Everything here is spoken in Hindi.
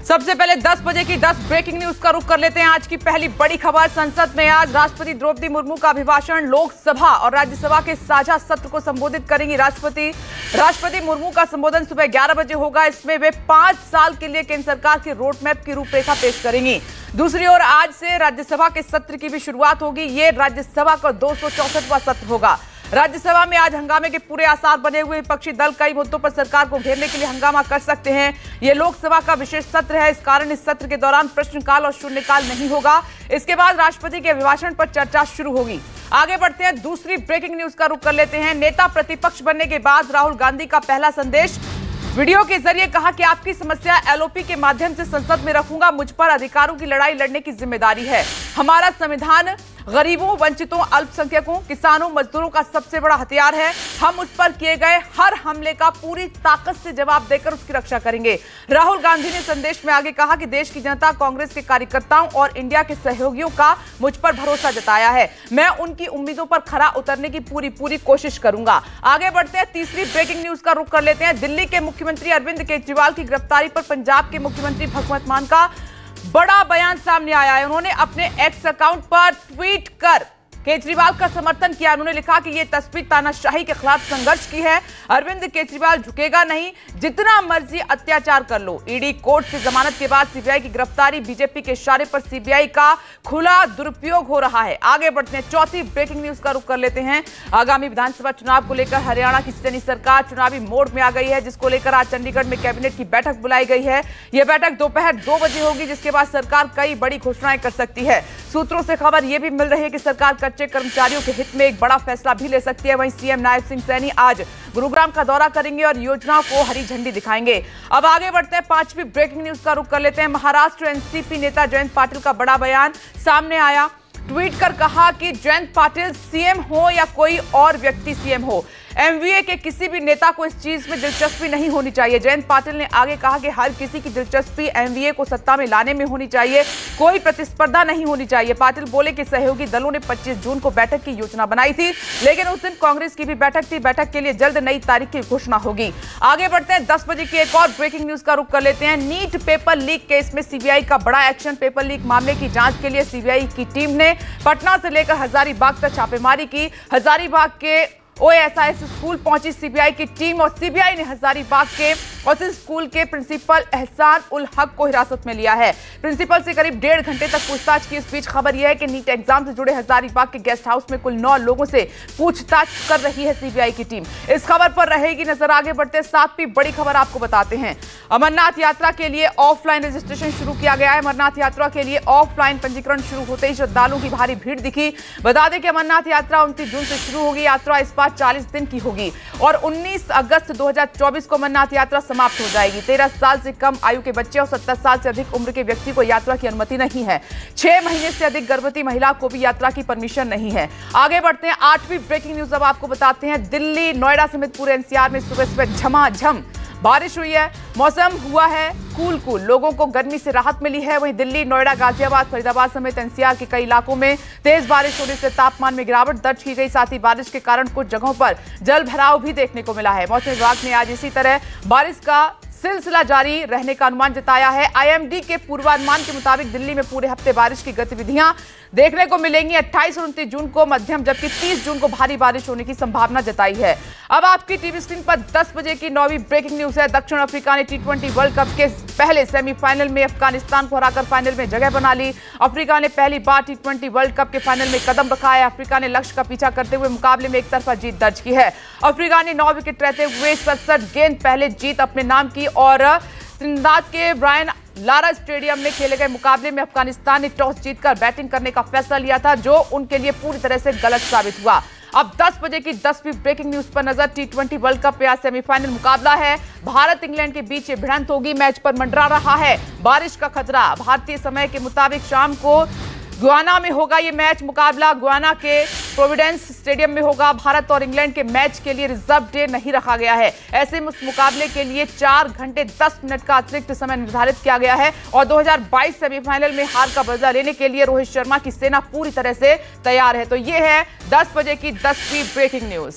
सबसे पहले 10 बजे की 10 ब्रेकिंग न्यूज का रुख कर लेते हैं। आज की पहली बड़ी खबर, संसद में आज राष्ट्रपति द्रौपदी मुर्मू का अभिभाषण। लोकसभा और राज्यसभा के साझा सत्र को संबोधित करेंगी राष्ट्रपति मुर्मू का संबोधन सुबह 11 बजे होगा। इसमें वे 5 साल के लिए केंद्र सरकार की रोड मैप की रूपरेखा पेश करेंगी। दूसरी ओर आज से राज्यसभा के सत्र की भी शुरुआत होगी। ये राज्यसभा का 264वां सत्र होगा। राज्यसभा में आज हंगामे के पूरे आसार बने हुए विपक्षी दल कई मुद्दों पर सरकार को घेरने के लिए हंगामा कर सकते हैं। यह लोकसभा का विशेष सत्र है, इस कारण इस सत्र के दौरान प्रश्नकाल और शून्यकाल नहीं होगा। इसके बाद राष्ट्रपति के अभिभाषण पर चर्चा शुरू होगी। आगे बढ़ते हैं, दूसरी ब्रेकिंग न्यूज का रुख कर लेते हैं। नेता प्रतिपक्ष बनने के बाद राहुल गांधी का पहला संदेश, वीडियो के जरिए कहा कि आपकी समस्या एलओपी के माध्यम से संसद में रखूंगा। मुझ पर अधिकारों की लड़ाई लड़ने की जिम्मेदारी है। हमारा संविधान गरीबों, वंचितों, अल्पसंख्यकों, किसानों, मजदूरों का सबसे बड़ा हथियार है। हम उस पर किए गए हर हमले का पूरी ताकत से जवाब देकर उसकी रक्षा करेंगे। राहुल गांधी ने संदेश में आगे कहा कि देश की जनता, कांग्रेस के कार्यकर्ताओं और इंडिया के सहयोगियों का मुझ पर भरोसा जताया है। मैं उनकी उम्मीदों पर खरा उतरने की पूरी कोशिश करूंगा। आगे बढ़ते हैं, तीसरी ब्रेकिंग न्यूज का रुख कर लेते हैं। दिल्ली के मुख्यमंत्री अरविंद केजरीवाल की गिरफ्तारी पर पंजाब के मुख्यमंत्री भगवंत मान का बड़ा बयान सामने आया है। उन्होंने अपने एक्स अकाउंट पर ट्वीट कर केजरीवाल का समर्थन किया। उन्होंने लिखा कि यह तस्वीर तानाशाही के खिलाफ संघर्ष की है। अरविंद केजरीवाल झुकेगा नहीं, जितना मर्जी अत्याचार कर लो। ईडी कोर्ट से जमानत के बाद सीबीआई की गिरफ्तारी, बीजेपी के इशारे पर सीबीआई का खुला दुरुपयोग हो रहा है। आगे बढ़ते हैं, चौथी ब्रेकिंग न्यूज का रुख कर लेते हैं। आगामी विधानसभा चुनाव को लेकर हरियाणा की सैनी सरकार चुनावी मोड में आ गई है, जिसको लेकर आज चंडीगढ़ में कैबिनेट की बैठक बुलाई गई है। यह बैठक दोपहर 2 बजे होगी, जिसके बाद सरकार कई बड़ी घोषणाएं कर सकती है। सूत्रों से खबर यह भी मिल रही है कि सरकार कच्चे कर्मचारियों के हित में एक बड़ा फैसला भी ले सकती है। वहीं सीएम नायब सिंह सैनी आज गुरुग्राम का दौरा करेंगे और योजनाओं को हरी झंडी दिखाएंगे। अब आगे बढ़ते हैं, पांचवी ब्रेकिंग न्यूज का रुख कर लेते हैं। महाराष्ट्र एनसीपी नेता जयंत पाटिल का बड़ा बयान सामने आया। ट्वीट कर कहा कि जयंत पाटिल सीएम हो या कोई और व्यक्ति सीएम हो, एमवीए के किसी भी नेता को इस चीज में दिलचस्पी नहीं होनी चाहिए। जयंत पाटिल ने आगे कहा कि हर किसी की दिलचस्पी एमवीए को सत्ता में लाने में होनी चाहिए, कोई प्रतिस्पर्धा नहीं होनी चाहिए। पाटिल बोले कि सहयोगी दलों ने 25 जून को बैठक की योजना बनाई थी, लेकिन उस दिन कांग्रेस की भी बैठक थी। बैठक के लिए जल्द नई तारीख की घोषणा होगी। आगे बढ़ते हैं, 10 बजे की एक और ब्रेकिंग न्यूज का रुख कर लेते हैं। नीट पेपर लीक केस में सीबीआई का बड़ा एक्शन। पेपर लीक मामले की जांच के लिए सीबीआई की टीम ने पटना से लेकर हजारीबाग तक छापेमारी की। हजारीबाग के ओएसआईएस स्कूल पहुंची सीबीआई की टीम और सीबीआई ने हजारीबाग के उस स्कूल के प्रिंसिपल एहसान उल हक को हिरासत में लिया है। प्रिंसिपल से करीब 1.5 घंटे तक पूछताछ की। इस बीच खबर यह है कि नीट एग्जाम से जुड़े हजारीबाग के गेस्ट हाउस में कुल 9 लोगों से पूछताछ कर रही है सीबीआई की टीम। इस खबर पर रहेगी नजर। आगे बढ़ते 7वीं बड़ी खबर आपको बताते हैं। अमरनाथ यात्रा के लिए ऑफलाइन रजिस्ट्रेशन शुरू किया गया है। अमरनाथ यात्रा के लिए ऑफलाइन पंजीकरण शुरू होते ही श्रद्धालुओं की भारी भीड़ दिखी। बता दें कि अमरनाथ यात्रा 29 जून से शुरू होगी। यात्रा इस बार 40 दिन की होगी और 19 अगस्त 2024 को अमरनाथ यात्रा समाप्त हो जाएगी। 13 साल से कम आयु के बच्चे और 70 साल से अधिक उम्र के व्यक्ति को यात्रा की अनुमति नहीं है। 6 महीने से अधिक गर्भवती महिला को भी यात्रा की परमिशन नहीं है। आगे बढ़ते हैं, 8वीं ब्रेकिंग न्यूज अब आपको बताते हैं। दिल्ली, नोएडा समेत पूरे एनसीआर में सुबह झमाझम बारिश हुई है। मौसम हुआ है कूल। लोगों को गर्मी से राहत मिली है। वहीं दिल्ली, नोएडा, गाजियाबाद, फरीदाबाद समेत एनसीआर के कई इलाकों में तेज बारिश होने से तापमान में गिरावट दर्ज की गई। साथ ही बारिश के कारण कुछ जगहों पर जल भराव भी देखने को मिला है। मौसम विभाग ने आज इसी तरह बारिश का सिलसिला जारी रहने का अनुमान जताया है। आईएमडी के पूर्वानुमान के मुताबिक दिल्ली में पूरे हफ्ते बारिश की गतिविधियां देखने को मिलेंगी। 28 और 29 जून को मध्यम जबकि 30 जून को भारी बारिश होने की संभावना जताई है। अब आपकी टीवी स्क्रीन पर 10 बजे की 9वीं ब्रेकिंग न्यूज है। दक्षिण अफ्रीका ने T20 वर्ल्ड कप के पहले सेमीफाइनल में अफगानिस्तान को हराकर फाइनल में जगह बना ली। अफ्रीका ने पहली बार T20 वर्ल्ड कप के फाइनल में कदम रखा है। अफ्रीका ने लक्ष्य का पीछा करते हुए मुकाबले में एक तरफा जीत दर्ज की है। अफ्रीका ने 9 विकेट रहते हुए 67 गेंद पहले जीत अपने नाम की और त्रिनिदाद के ब्रायन लारा स्टेडियम में खेले गए मुकाबले में अफगानिस्तान ने टॉस जीतकर बैटिंग करने का फैसला लिया था, जो उनके लिए पूरी तरह से गलत साबित हुआ। अब 10 बजे की 10वीं ब्रेकिंग न्यूज पर नजर। T20 वर्ल्ड कप में आज सेमीफाइनल मुकाबला है। भारत इंग्लैंड के बीच ये भिड़ंत होगी। मैच पर मंडरा रहा है बारिश का खतरा। भारतीय समय के मुताबिक शाम को गुयाना में होगा ये मैच। मुकाबला गुयाना के प्रोविडेंस स्टेडियम में होगा। भारत और इंग्लैंड के मैच के लिए रिजर्व डे नहीं रखा गया है। ऐसे में उस मुकाबले के लिए 4 घंटे 10 मिनट का अतिरिक्त समय निर्धारित किया गया है और 2022 सेमीफाइनल में हार का बदला लेने के लिए रोहित शर्मा की सेना पूरी तरह से तैयार है। तो ये है 10 बजे की 10वीं ब्रेकिंग न्यूज।